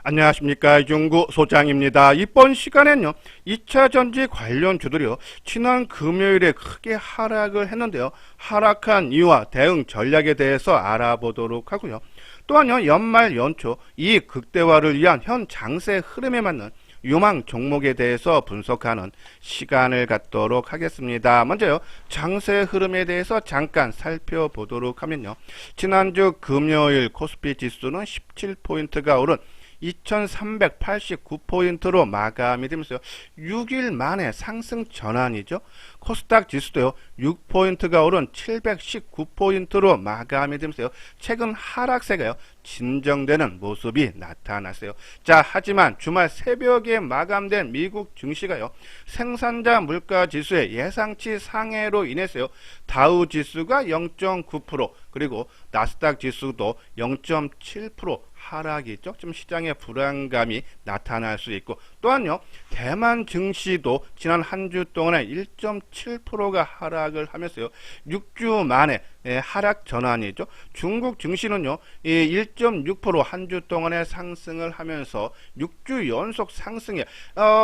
안녕하십니까, 이중구 소장입니다. 이번 시간에는요 2차전지 관련주들이요 지난 금요일에 크게 하락을 했는데요, 하락한 이유와 대응 전략에 대해서 알아보도록 하고요. 또한요 연말 연초 이익 극대화를 위한 현 장세 흐름에 맞는 유망 종목에 대해서 분석하는 시간을 갖도록 하겠습니다. 먼저요 장세 흐름에 대해서 잠깐 살펴보도록 하면요, 지난주 금요일 코스피 지수는 17포인트가 오른 2389포인트로 마감이 되면서요 6일 만에 상승 전환이죠. 코스닥 지수도요 6포인트가 오른 719포인트로 마감이 되면서요 최근 하락세가요 진정되는 모습이 나타났어요. 자, 하지만 주말 새벽에 마감된 미국 증시가요 생산자 물가 지수의 예상치 상해로 인해서요 다우 지수가 0.9%, 그리고 나스닥 지수도 0.7% 하락이 있죠. 좀 시장의 불안감이 나타날 수 있고, 또한요 대만 증시도 지난 한 주 동안에 1.7%가 하락을 하면서요 6주 만에 하락 전환이죠. 중국 증시는요 1.6% 한 주 동안에 상승을 하면서 6주 연속 상승에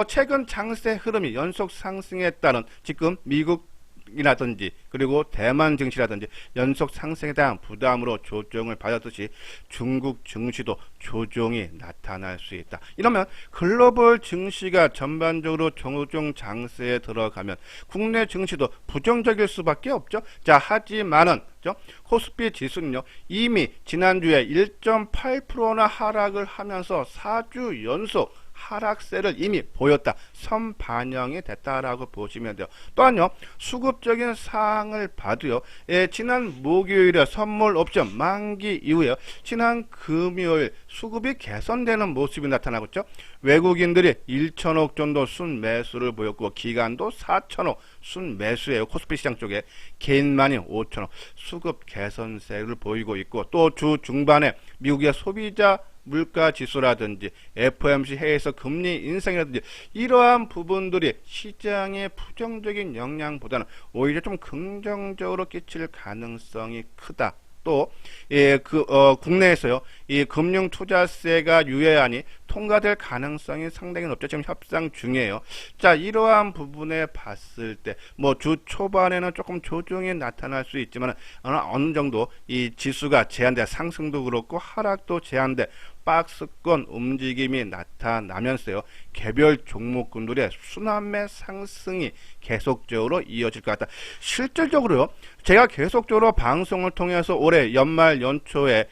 최근 장세 흐름이 연속 상승에 따른 지금 미국 이라든지 그리고 대만 증시라든지 연속 상승에 대한 부담으로 조정을 받았듯이 중국 증시도 조정이 나타날 수 있다. 이러면 글로벌 증시가 전반적으로 조정 장세에 들어가면 국내 증시도 부정적일 수밖에 없죠. 자, 하지만은 코스피 지수는요 이미 지난주에 1.8%나 하락을 하면서 4주 연속 하락세를 이미 보였다, 선반영이 됐다라고 보시면 돼요. 또한요 수급적인 사항을 봐도요 지난 목요일에 선물 옵션 만기 이후에 지난 금요일 수급이 개선되는 모습이 나타나고 있죠. 외국인들이 1천억 정도 순매수를 보였고 기관도 4천억 순매수예요. 코스피 시장 쪽에 개인만이 5천억 수급 개선세를 보이고 있고, 또 주 중반에 미국의 소비자 물가 지수라든지 FOMC 회의에서 금리 인상이라든지 이러한 부분들이 시장의 부정적인 영향보다는 오히려 좀 긍정적으로 끼칠 가능성이 크다. 또 국내에서요 이 금융투자세가 유예안이 통과될 가능성이 상당히 높죠. 지금 협상 중이에요. 자, 이러한 부분에 봤을 때 뭐 주 초반에는 조금 조정이 나타날 수 있지만 어느 정도 이 지수가 제한돼 상승도 그렇고 하락도 제한돼 박스권 움직임이 나타나면서요 개별 종목군들의 순환매 상승이 계속적으로 이어질 것 같다. 실질적으로요 제가 계속적으로 방송을 통해서 올해 연말 연초에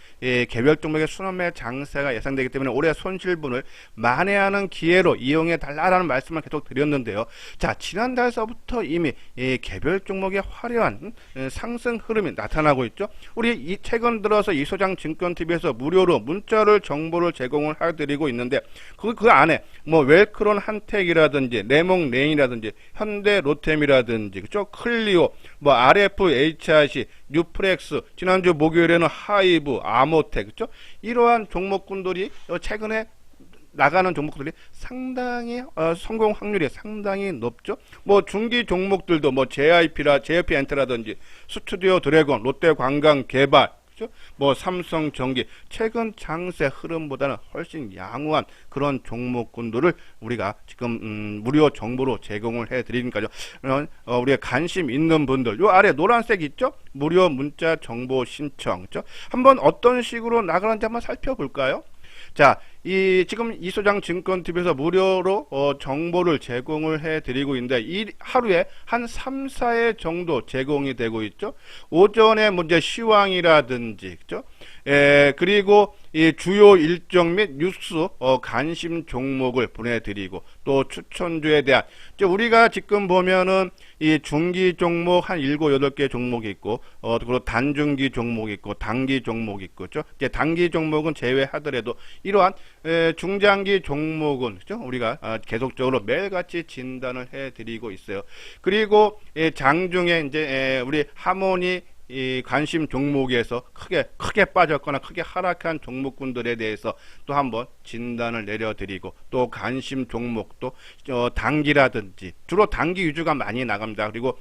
개별 종목의 순환매 장세가 예상되기 때문에 올해 손실분을 만회하는 기회로 이용해 달라라는 말씀을 계속 드렸는데요. 자, 지난달서부터 이미 개별 종목의 화려한 상승 흐름이 나타나고 있죠. 우리 최근 들어서 이소장 증권TV에서 무료로 문자를 정보를 제공을 해드리고 있는데 그 안에 뭐 웰크론 한택이라든지 레몽레인이라든지 현대 로템이라든지 그죠, 클리오, 뭐 RF HRC, 뉴프렉스, 지난주 목요일에는 하이브, 아모텍, 그죠, 이러한 종목군들이 최근에 나가는 종목들이 상당히 성공 확률이 상당히 높죠. 뭐 중기 종목들도 뭐 JP 엔트라든지 스튜디오 드래곤, 롯데관광개발, 뭐 삼성전기 최근 장세 흐름보다는 훨씬 양호한 그런 종목군들을 우리가 지금 무료 정보로 제공을 해드리니까요. 우리가 관심 있는 분들 요 아래 노란색 있죠? 무료 문자 정보 신청, 그렇죠? 한번 어떤 식으로 나가는지 한번 살펴볼까요? 자, 지금 이소장 증권TV에서 무료로 정보를 제공을 해드리고 있는데 이 하루에 한 3, 4회 정도 제공이 되고 있죠. 오전에 문제 시황이라든지, 그죠? 그리고 이 주요 일정 및 뉴스 관심 종목을 보내드리고, 또 추천주에 대한 우리가 지금 보면은 이 중기 종목 한 7, 8개 종목이 있고 그리고 단중기 종목이 있고 단기 종목이 있고, 그죠? 이제 단기 종목은 제외하더라도 이러한 중장기 종목은 그죠? 우리가 계속적으로 매일같이 진단을 해드리고 있어요. 그리고 장중에 이제 우리 하모니 이 관심 종목에서 크게 빠졌거나 크게 하락한 종목군들에 대해서 또 한번 진단을 내려드리고, 또 관심 종목도 단기라든지 주로 단기 위주가 많이 나갑니다. 그리고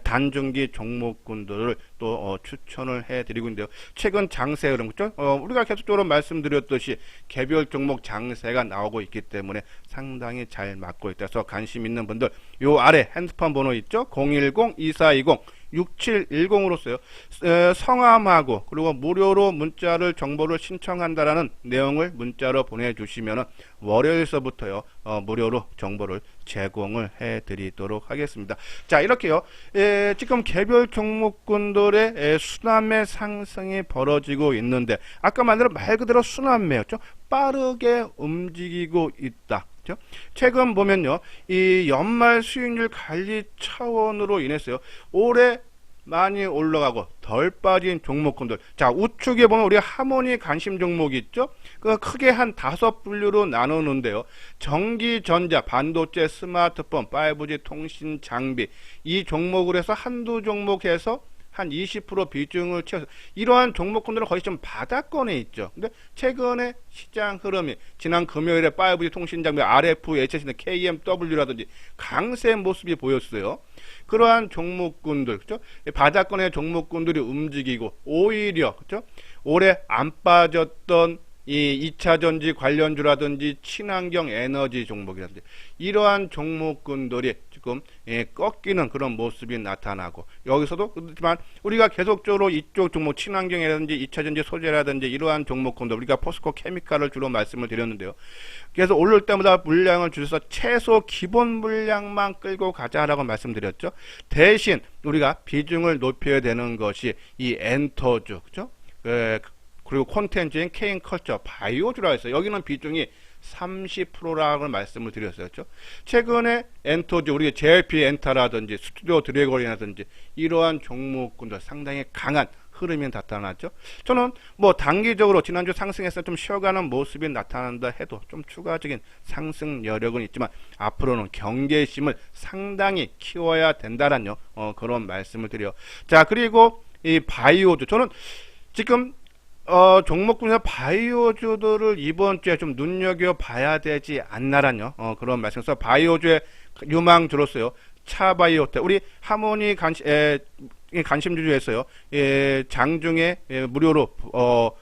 단중기 종목군들을 또 추천을 해드리고 있는데요. 최근 장세 흐름, 그렇죠? 우리가 계속적으로 말씀드렸듯이 개별 종목 장세가 나오고 있기 때문에 상당히 잘 맞고 있다. 그래서 관심 있는 분들 요 아래 핸드폰 번호 있죠? 010-2420-6710으로서요. 성함하고 그리고 무료로 문자를 정보를 신청한다라는 내용을 문자로 보내주시면 월요일서부터요 무료로 정보를 제공을 해드리도록 하겠습니다. 자, 이렇게요. 지금 개별 종목군들의 순환매 상승이 벌어지고 있는데, 아까 말대로 말 그대로 순환매였죠. 빠르게 움직이고 있다. 최근 보면요, 이 연말 수익률 관리 차원으로 인해서요, 올해 많이 올라가고 덜 빠진 종목군들. 자, 우측에 보면 우리가 하모니 관심 종목이 있죠. 그 크게 한 5분류로 나누는데요. 전기, 전자, 반도체, 스마트폰, 5G 통신 장비, 이 종목으로 해서 한두 종목에서 한 20% 비중을 채워서 이러한 종목군들은 거의 좀 바닥권에 있죠. 근데 최근에 시장 흐름이 지난 금요일에 5G 통신 장비 RF, HS는 KMW라든지 강세 모습이 보였어요. 그러한 종목군들, 그죠? 바닥권의 종목군들이 움직이고, 오히려, 그죠? 올해 안 빠졌던 이 2차전지 관련주라든지 친환경 에너지 종목이라든지 이러한 종목군들이 지금 꺾이는 그런 모습이 나타나고, 여기서도 그렇지만 우리가 계속적으로 이쪽 종목 친환경이라든지 2차전지 소재라든지 이러한 종목군들, 우리가 포스코 케미칼을 주로 말씀을 드렸는데요. 그래서 오를 때마다 물량을 줄여서 최소 기본 물량만 끌고 가자라고 말씀드렸죠. 대신 우리가 비중을 높여야 되는 것이 이 엔터주, 그죠? 그리고 콘텐츠인 케인컬처, 바이오주라고 했어요. 여기는 비중이 30%라고 말씀을 드렸어요. 그렇죠? 최근에 엔터주, 우리 JLP 엔타라든지 스튜디오 드래곤이라든지 이러한 종목군들 상당히 강한 흐름이 나타났죠. 저는 뭐 단기적으로 지난주 상승해서 좀 쉬어가는 모습이 나타난다 해도 좀 추가적인 상승 여력은 있지만 앞으로는 경계심을 상당히 키워야 된다라는 그런 말씀을 드려요. 자, 그리고 이 바이오주, 저는 지금 종목군에서 바이오주들을 이번 주에 좀 눈여겨봐야 되지 않나라뇨. 그런 말씀에서 바이오주의 유망주로서요. 차바이오테, 우리 하모니 관심주주에서요. 장중에 무료로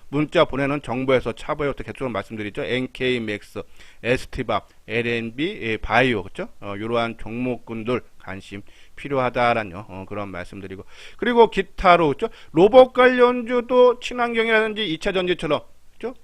문자 보내는 정보에서 차바이오테 계속 말씀드리죠. NK맥스, ST밥, LNB, 바이오, 그렇죠? 이러한 종목군들 관심 필요하다라는 그런 말씀드리고, 그리고 기타로, 그렇죠? 로봇 관련주도 친환경이라든지 2차 전지처럼, 그렇죠?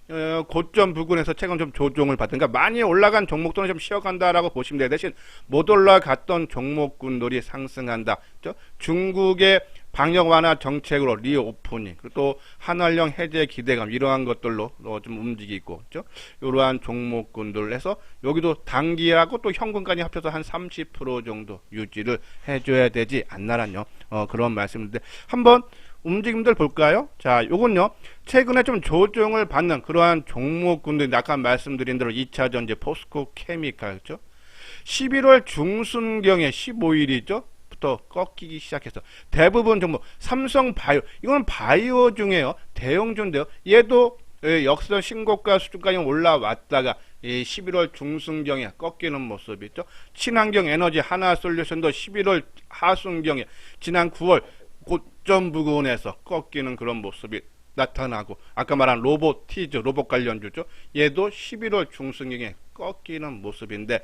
고점 부근에서 최근 좀 조정을 받은, 그러니까 많이 올라간 종목들은 좀 쉬어간다라고 보시면 돼요. 대신 못 올라갔던 종목군들이 상승한다. 그렇죠? 중국의 방역 완화 정책으로 리오프닝, 그리고 또 한활령 해제 기대감, 이러한 것들로 좀 움직이고, 그렇죠? 이러한 종목군들 해서 여기도 단기하고 또 현금까지 합쳐서 한 30% 정도 유지를 해줘야 되지 않나라뇨. 그런 말씀인데 한번 움직임들 볼까요? 자, 요건요, 최근에 좀 조정을 받는 그러한 종목군들, 아까 말씀드린 대로 2차전지 포스코 케미칼, 그렇죠? 11월 중순경에 15일이죠? 부터 꺾이기 시작해서 대부분 종목, 삼성 바이오, 이건 바이오 중에요, 대형주인데요. 얘도 역전 신고가 수준까지 올라왔다가 11월 중순경에 꺾이는 모습이 있죠. 친환경 에너지 하나솔루션도 11월 하순경에 지난 9월 고점 부근에서 꺾이는 그런 모습이 나타나고, 아까 말한 로보티즈, 로봇 관련주죠. 얘도 11월 중순경에 꺾이는 모습인데,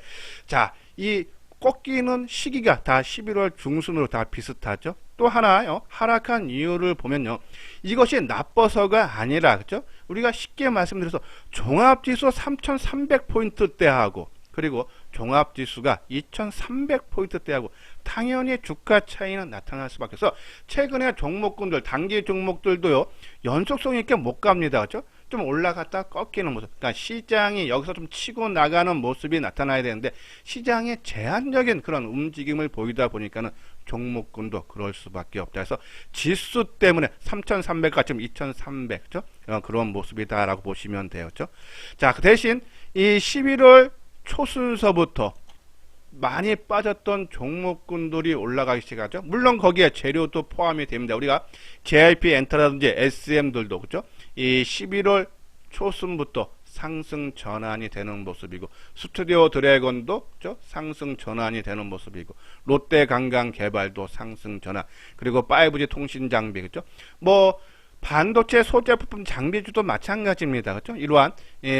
자, 이 꺾이는 시기가 다 11월 중순으로 다 비슷하죠. 또 하나요, 하락한 이유를 보면요, 이것이 나빠서가 아니라, 그죠? 우리가 쉽게 말씀드려서 종합지수 3,300포인트대하고 그리고 종합지수가 2,300포인트대하고 당연히 주가 차이는 나타날 수밖에 없어. 최근에 종목군들, 단기 종목들도요, 연속성 있게 못 갑니다. 그죠? 좀 올라갔다 꺾이는 모습. 그러니까 시장이 여기서 좀 치고 나가는 모습이 나타나야 되는데, 시장의 제한적인 그런 움직임을 보이다 보니까는 종목군도 그럴 수밖에 없다. 그래서 지수 때문에 3,300과 지금 2,300, 그죠? 그런 모습이다라고 보시면 돼요. 그죠? 자, 그 대신 이 11월 초순서부터 많이 빠졌던 종목군들이 올라가기 시작하죠. 물론 거기에 재료도 포함이 됩니다. 우리가 JYP 엔터라든지 SM들도 그죠? 이 11월 초순부터 상승 전환이 되는 모습이고, 스튜디오 드래곤도 그죠? 상승 전환이 되는 모습이고, 롯데 관광 개발도 상승 전환, 그리고 5G 통신 장비 그죠? 뭐 반도체 소재 부품 장비주도 마찬가지입니다. 그죠? 이러한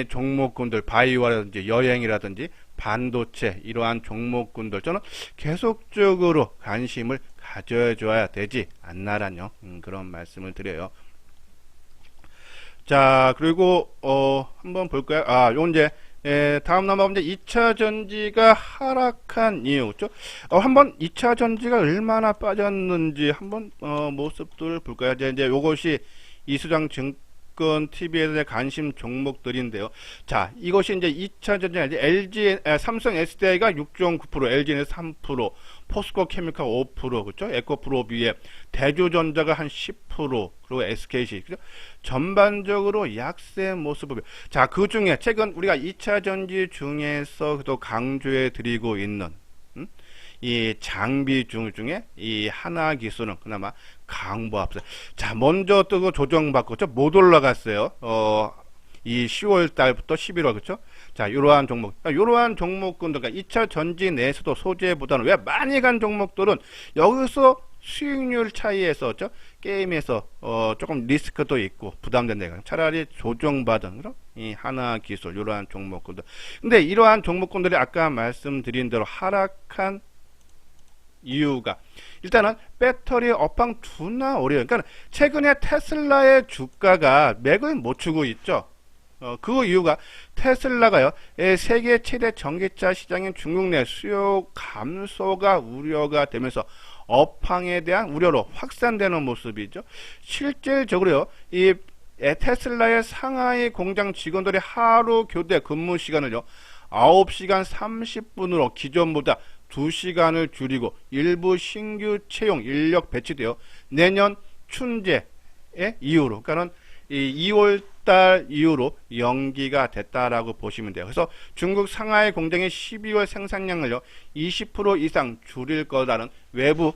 종목군들, 바이오라든지 여행이라든지 반도체, 이러한 종목군들 저는 계속적으로 관심을 가져줘야 되지 않나라는 그런 말씀을 드려요. 자, 그리고 한번 볼까요? 요 이제 다음 넘어가면 이제 2차 전지가 하락한 이유, 그죠? 한번 2차 전지가 얼마나 빠졌는지 한번 모습들을 볼까요? 이제 요것이 이수장 증권 TV에 대한 관심 종목들인데요. 자, 이것이 이제 2차 전지 LG, 삼성 SDI가 6.9%, LG는 3%, 포스코 케미칼 5%, 그죠? 에코프로 비에 대주전자가 한 10%, 그리고 SKC, 그죠? 전반적으로 약세 모습을. 자, 그 중에 최근 우리가 2차 전지 중에서 또 강조해 드리고 있는 이 장비 중에 이 하나 기술은 그나마 강보합세. 자, 먼저 뜨고 조정받고 못 올라갔어요. 이 10월 달부터 11월 그렇죠? 자, 이러한 종목, 이러한 종목군들, 그러니까 2차 전지 내에서도 소재보다는 왜 많이 간 종목들은 여기서 수익률 차이에서 그렇죠? 게임에서 조금 리스크도 있고 부담된다. 차라리 조정받은 그런 이 하나 기술 이러한 종목군들. 근데 이러한 종목군들이 아까 말씀드린 대로 하락한 이유가 일단은 배터리 업황 둔화 우려. 그러니까 최근에 테슬라의 주가가 맥을 못 추고 있죠. 그 이유가 테슬라가요, 세계 최대 전기차 시장인 중국 내 수요 감소가 우려가 되면서 업황에 대한 우려로 확산되는 모습이죠. 실질적으로요, 이 테슬라의 상하이 공장 직원들의 하루 교대 근무 시간을요, 9시간 30분으로 기존보다 2시간을 줄이고 일부 신규 채용 인력 배치되어 내년 춘제의 이후로, 그러니까는 이 2월달 이후로 연기가 됐다라고 보시면 돼요. 그래서 중국 상하이 공장의 12월 생산량을요 20% 이상 줄일 거라는 외부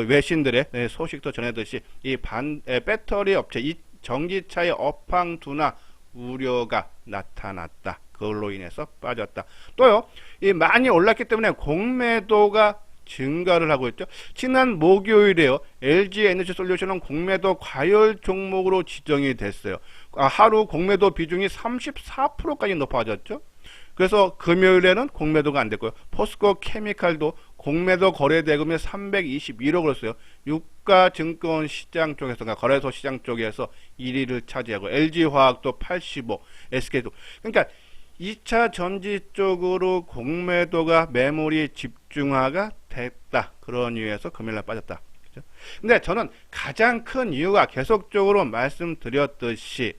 외신들의 소식도 전해듯이 이 배터리 업체, 이 전기차의 업황 둔화 우려가 나타났다. 그걸로 인해서 빠졌다. 또요, 이 많이 올랐기 때문에 공매도가 증가를 하고 있죠. 지난 목요일에요, LG 에너지 솔루션은 공매도 과열 종목으로 지정이 됐어요. 하루 공매도 비중이 34%까지 높아졌죠. 그래서 금요일에는 공매도가 안 됐고요. 포스코 케미칼도 공매도 거래 대금이 321억을 유가증권 시장 쪽에서, 그러니까 거래소 시장 쪽에서 1위를 차지하고, LG화학도 85, SK도. 그러니까 2차 전지 쪽으로 공매도가 매물이 집중화가 됐다. 그런 이유에서 금요일날 빠졌다. 그죠? 근데 저는 가장 큰 이유가 계속적으로 말씀드렸듯이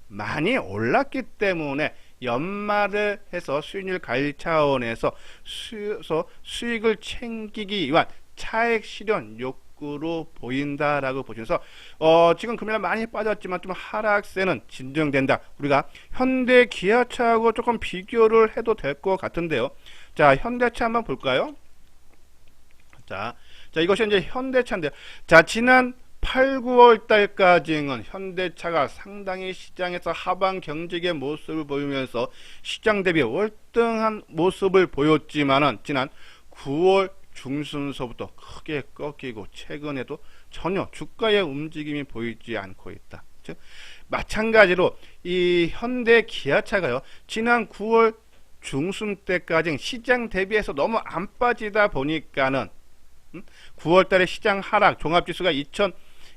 많이 올랐기 때문에 연말을 해서 수익률 관리 차원에서 수익을 챙기기 위한 차액 실현 욕구로 보인다라고 보시면서 지금 금요일 많이 빠졌지만 좀 하락세는 진정된다. 우리가 현대 기아차하고 조금 비교를 해도 될 것 같은데요. 자, 현대차 한번 볼까요? 자, 이것이 이제 현대차인데요. 자, 지난 8, 9월 달까지는 현대차가 상당히 시장에서 하방 경직의 모습을 보이면서 시장 대비 월등한 모습을 보였지만은 지난 9월 중순서부터 크게 꺾이고 최근에도 전혀 주가의 움직임이 보이지 않고 있다. 즉 마찬가지로 이 현대 기아차가요, 지난 9월 중순 때까지 시장 대비해서 너무 안 빠지다 보니까는 9월 달에 시장 하락 종합지수가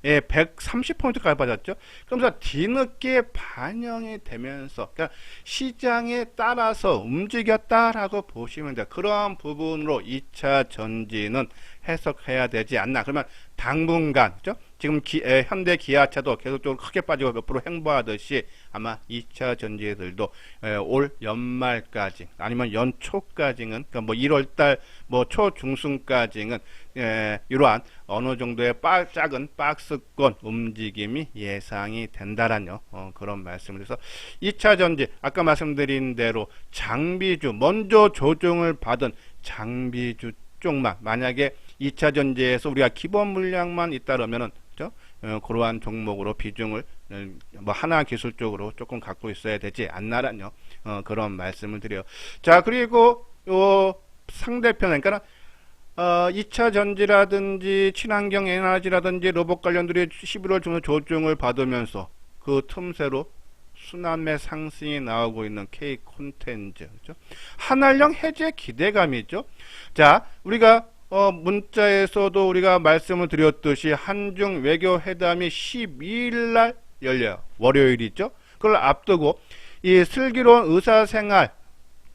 130포인트까지 빠졌죠. 그러면서 뒤늦게 반영이 되면서, 그러니까 시장에 따라서 움직였다라고 보시면 돼요. 그런 부분으로 2차 전지는 해석해야 되지 않나. 그러면 당분간, 그죠? 지금 현대 기아차도 계속적으로 크게 빠지고 몇 프로 행보하듯이 아마 2차 전지들도 올 연말까지 아니면 연초까지는, 그러니까 뭐 1월달 뭐 초중순까지는 이러한 어느 정도의 작은 박스권 움직임이 예상이 된다라는 그런 말씀을 해서 2차 전지 아까 말씀드린 대로 장비주 먼저 조정을 받은 장비주 쪽만 만약에 2차 전지에서 우리가 기본 물량만 있다라면은 그죠? 그러한 종목으로 비중을 뭐 하나 기술 쪽으로 조금 갖고 있어야 되지 않나라뇨. 그런 말씀을 드려요. 자, 그리고 요 상대편 그러니까 2차 전지라든지 친환경 에너지라든지 로봇 관련들이 11월 중에 조정을 받으면서 그 틈새로 순환매 상승이 나오고 있는 K 콘텐츠, 그죠? 한알령 해제 기대감이죠. 자, 우리가 문자에서도 우리가 말씀을 드렸듯이 한중 외교 회담이 12일 날 열려요. 월요일이죠. 그걸 앞두고 이 슬기로운 의사생활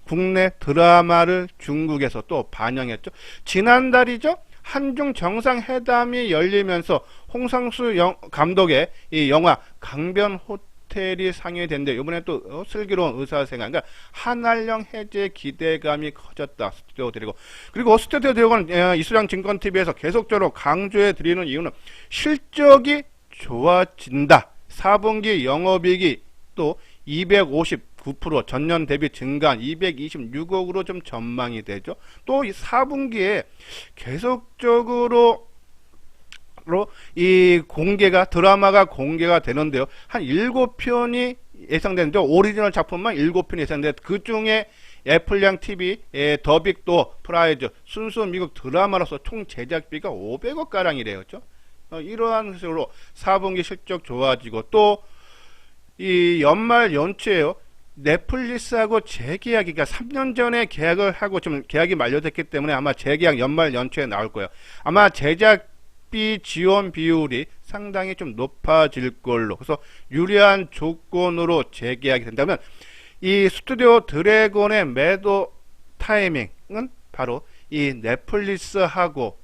국내 드라마를 중국에서 또 반영했죠. 지난달이죠. 한중 정상회담이 열리면서 홍상수 감독의 이 영화 강변 호텔이 상영이 됐는데 이번에 또 슬기로운 의사생활 그러니까 한알령 해제 기대감이 커졌다. 스튜디오 드래곤. 그리고 스튜디오 드래곤 이수장 증권TV에서 계속적으로 강조해 드리는 이유는 실적이 좋아진다. 4분기 영업이익이 또 259% 전년 대비 증가한 226억으로 좀 전망이 되죠. 또 이 4분기에 계속적으로 이 드라마가 공개가 되는데요. 한 7편이 예상되는데 오리지널 작품만 7편이 예상되는데 그 중에 애플양 TV, 더빅도 프라이즈, 순수 미국 드라마로서 총 제작비가 500억 가량이래요. 그렇죠? 이러한 식으로 4분기 실적 좋아지고 또 이 연말 연초에요. 넷플릭스하고 재계약이 그러니까 3년 전에 계약을 하고 좀 계약이 만료됐기 때문에 아마 재계약 연말 연초에 나올 거예요. 아마 제작비 지원 비율이 상당히 좀 높아질 걸로. 그래서 유리한 조건으로 재계약이 된다면 이 스튜디오 드래곤의 매도 타이밍은 바로 이 넷플릭스하고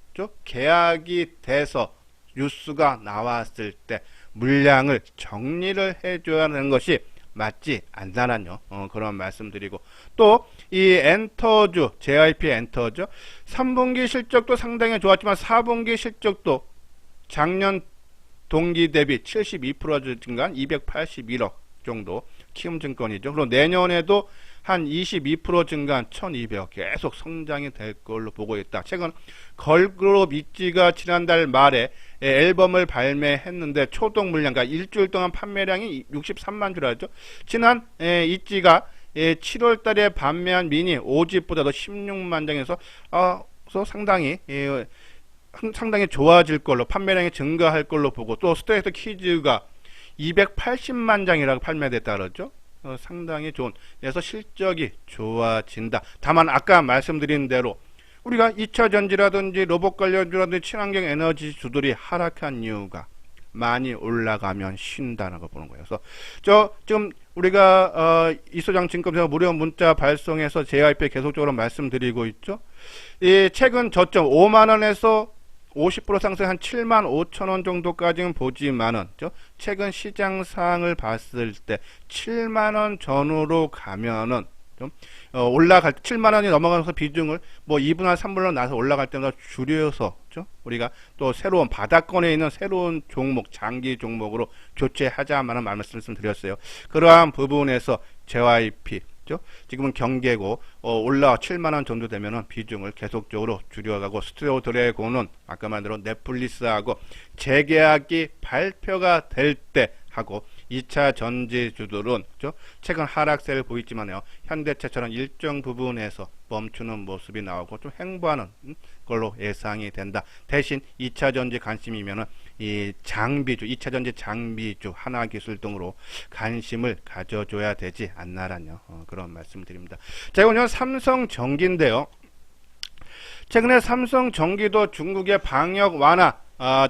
계약이 돼서 뉴스가 나왔을 때 물량을 정리를 해줘야 하는 것이 맞지 않나라뇨. 그런 말씀드리고 또 이 엔터주 JYP 엔터주 3분기 실적도 상당히 좋았지만 4분기 실적도 작년 동기 대비 72% 증가한 281억 정도 키움증권이죠. 그리고 내년에도 한 22% 증가한 1200억 계속 성장이 될 걸로 보고 있다. 최근 걸그룹 있지가 지난달 말에 앨범을 발매했는데 초동 물량, 그러니까 일주일 동안 판매량이 63만 주라죠. 지난 있지가 7월 달에 판매한 미니 5집보다도 16만 장에서 상당히 좋아질 걸로 판매량이 증가할 걸로 보고 또 스트레이트 키즈가 280만 장이라고 판매됐다 그러죠. 상당히 좋은. 그래서 실적이 좋아진다. 다만 아까 말씀드린 대로 우리가 2차 전지라든지 로봇 관련주라든지 친환경 에너지 주들이 하락한 이유가 많이 올라가면 쉰다는 거 보는 거예요. 그래서 지금 우리가 이소장 증권에서 무료 문자 발송해서 JYP 계속적으로 말씀드리고 있죠. 이 최근 저점 5만원에서 50% 상승 한 7만 5천 원 정도까지는 보지만은 최근 시장 상을 봤을 때 7만 원 전후로 가면은 좀 올라갈 7만 원이 넘어가면서 비중을 뭐 2분할 3분할 나서 올라갈 때마다 줄여서 우리가 또 새로운 바닥권에 있는 새로운 종목 장기 종목으로 교체하자마는 말씀을 드렸어요. 그러한 부분에서 JYP 지금은 경계고 올라 7만원 정도 되면은 비중을 계속적으로 줄여가고 스튜디오 드래곤은 아까 말대로 넷플릭스하고 재계약이 발표가 될 때 하고 2차 전지주들은 최근 하락세를 보이지만요. 현대차처럼 일정 부분에서 멈추는 모습이 나오고 좀 횡보하는 걸로 예상이 된다. 대신 2차 전지 관심이면은 이 장비주, 2차 전지 장비주, 하나기술 등으로 관심을 가져줘야 되지 않나라뇨. 그런 말씀드립니다. 자, 이건 삼성전기인데요. 최근에 삼성전기도 중국의 방역 완화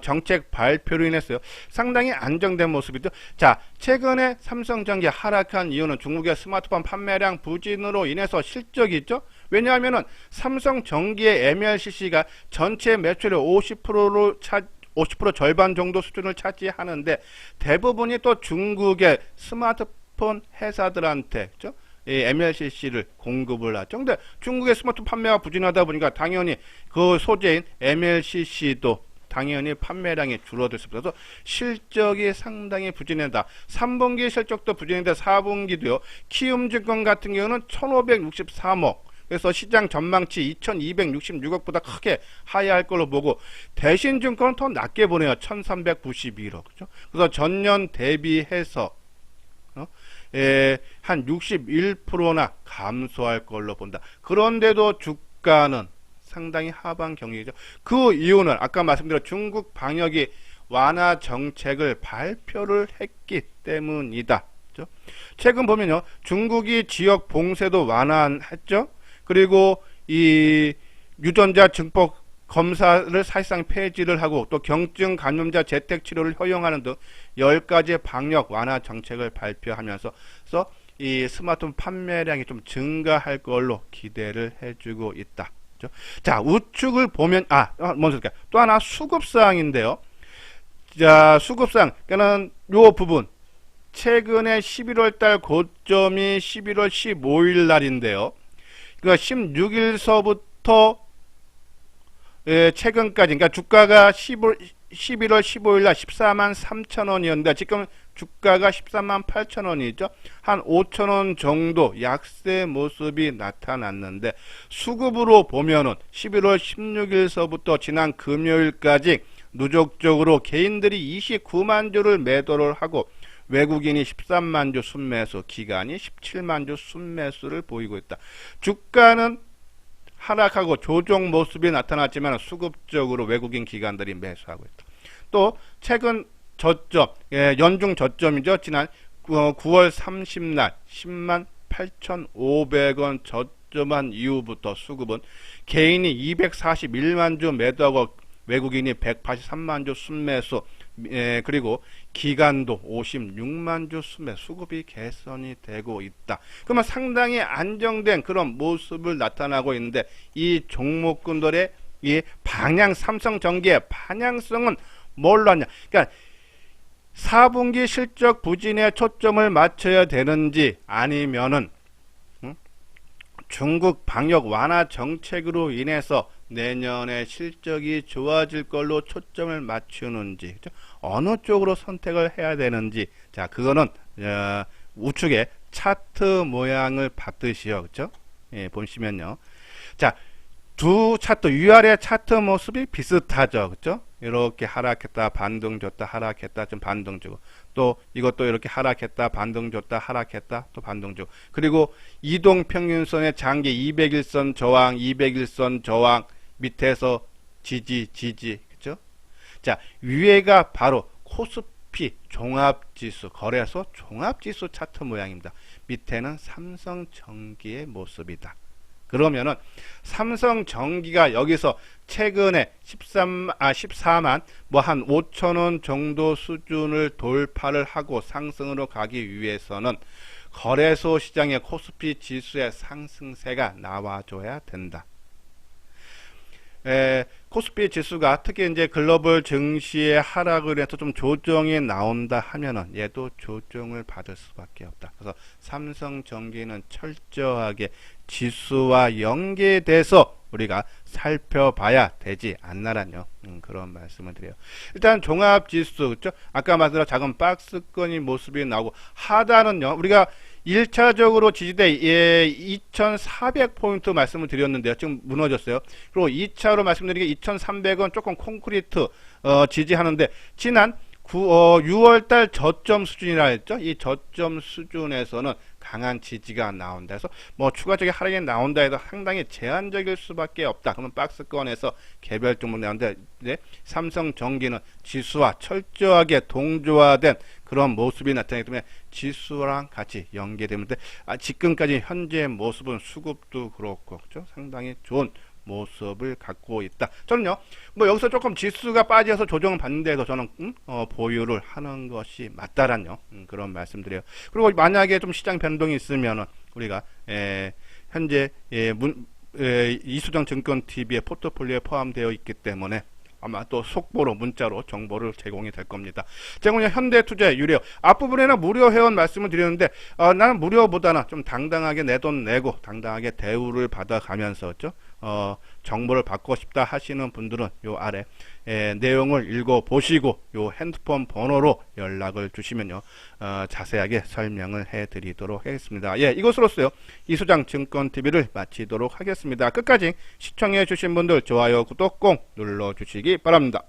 정책 발표로 인했어요. 상당히 안정된 모습이죠. 자, 최근에 삼성전기 하락한 이유는 중국의 스마트폰 판매량 부진으로 인해서 실적이 있죠. 왜냐하면은 삼성전기의 MLCC가 전체 매출의 50% 절반 정도 수준을 차지하는데 대부분이 또 중국의 스마트폰 회사들한테 이 MLCC를 공급을 하죠. 근데 중국의 스마트폰 판매가 부진하다 보니까 당연히 그 소재인 MLCC도 당연히 판매량이 줄어들 수 있어서 실적이 상당히 부진하다. 3분기 실적도 부진인데 4분기도요. 키움증권 같은 경우는 1563억, 그래서 시장 전망치 2266억보다 크게 하회할 걸로 보고, 대신증권은 더 낮게 보네요. 1391억. 그죠? 그래서 전년 대비해서 한 61%나 감소할 걸로 본다. 그런데도 주가는 상당히 하방 경기죠. 그 이유는 아까 말씀드린 중국 방역이 완화 정책을 발표를 했기 때문이다. 그렇죠? 최근 보면요, 중국이 지역 봉쇄도 완화했죠. 그리고 이 유전자 증폭 검사를 사실상 폐지를 하고, 또 경증 감염자 재택 치료를 허용하는 등 10가지의 방역 완화 정책을 발표하면서 이 스마트폰 판매량이 좀 증가할 걸로 기대를 해주고 있다. 그렇죠? 자, 우측을 보면 먼저 또 하나 수급사항인데요. 자, 수급상, 그러니까는 요 부분, 최근에 11월달 고점이 11월 15일 날인데요. 그러니까 16일서부터 최근까지, 그러니까 주가가 11월 15일 날 14만 3천 원이었는데 지금 주가가 13만 8천 원이죠. 한 5천 원 정도 약세 모습이 나타났는데, 수급으로 보면은 11월 16일서부터 지난 금요일까지 누적적으로 개인들이 29만 주를 매도를 하고, 외국인이 13만 주 순매수, 기관이 17만 주 순매수를 보이고 있다. 주가는 하락하고 조정 모습이 나타났지만 수급적으로 외국인 기관들이 매수하고 있다. 또 최근 저점, 연중 저점이죠. 지난 9월 30날 10만 8,500원 저점한 이후부터 수급은 개인이 241만 주 매도하고 외국인이 183만 주 순매수, 그리고 기관도 56만 주 순매수, 수급이 개선이 되고 있다. 그러면 상당히 안정된 그런 모습을 나타나고 있는데, 이 종목군들의 이 방향, 삼성전기의 방향성은 뭘로 하냐? 그러니까 4분기 실적 부진에 초점을 맞춰야 되는지, 아니면은 중국 방역 완화 정책으로 인해서 내년에 실적이 좋아질 걸로 초점을 맞추는지, 그렇죠? 어느 쪽으로 선택을 해야 되는지, 자, 그거는 우측에 차트 모양을 봤듯이요, 그렇죠? 예, 보시면요, 자, 두 차트, 위아래 차트 모습이 비슷하죠, 그렇죠? 이렇게 하락했다 반등 줬다 하락했다 좀 반등 주고, 또 이것도 이렇게 하락했다 반등 줬다 하락했다 또 반등 주고, 그리고 이동평균선의 장기 200일선 저항 200일선 저항 밑에서 지지 그죠? 자, 위에가 바로 코스피 종합지수, 거래소 종합지수 차트 모양입니다. 밑에는 삼성전기의 모습이다. 그러면은 삼성전기가 여기서 최근에 14만 한 5천원 정도 수준을 돌파를 하고 상승으로 가기 위해서는 거래소 시장의 코스피 지수의 상승세가 나와줘야 된다. 코스피 지수가 특히 이제 글로벌 증시의 하락을 해서 좀 조정이 나온다 하면은 얘도 조정을 받을 수밖에 없다. 그래서 삼성전기는 철저하게 지수와 연계돼서 우리가 살펴봐야 되지 않나라뇨. 그런 말씀을 드려요. 일단 종합지수, 그렇죠? 아까 말씀드린 작은 박스권이 모습이 나오고, 하단은요, 우리가 1차적으로 지지대 2400포인트 말씀을 드렸는데요. 지금 무너졌어요. 그리고 2차로 말씀드린 게 2300원 조금 콘크리트 지지하는데, 지난 6월달 저점 수준이라 했죠. 이 저점 수준에서는 강한 지지가 나온다 해서 추가적인 하락이 나온다 해도 상당히 제한적일 수밖에 없다. 그러면 박스권에서 개별 종목 나오는데, 삼성전기는 지수와 철저하게 동조화된 그런 모습이 나타나기 때문에 지수랑 같이 연계되는데, 지금까지 현재의 모습은 수급도 그렇고, 그렇죠? 상당히 좋은 모습을 갖고 있다. 저는요, 여기서 조금 지수가 빠져서 조정을 받는데도 저는 보유를 하는 것이 맞다라는 그런 말씀드려요. 그리고 만약에 좀 시장 변동이 있으면은 우리가 현재 이수정 증권 TV의 포트폴리오에 포함되어 있기 때문에 아마 또 속보로 문자로 정보를 제공이 될 겁니다. 제가 현대투자 유료 앞부분에는 무료 회원 말씀을 드렸는데, 나는 무료보다는 좀 당당하게 내 돈 내고 당당하게 대우를 받아가면서 정보를 받고 싶다 하시는 분들은 요 아래 내용을 읽어보시고 요 핸드폰 번호로 연락을 주시면요 자세하게 설명을 해드리도록 하겠습니다. 예, 이것으로서요 이소장 증권TV를 마치도록 하겠습니다. 끝까지 시청해 주신 분들 좋아요 구독 꼭 눌러주시기 바랍니다.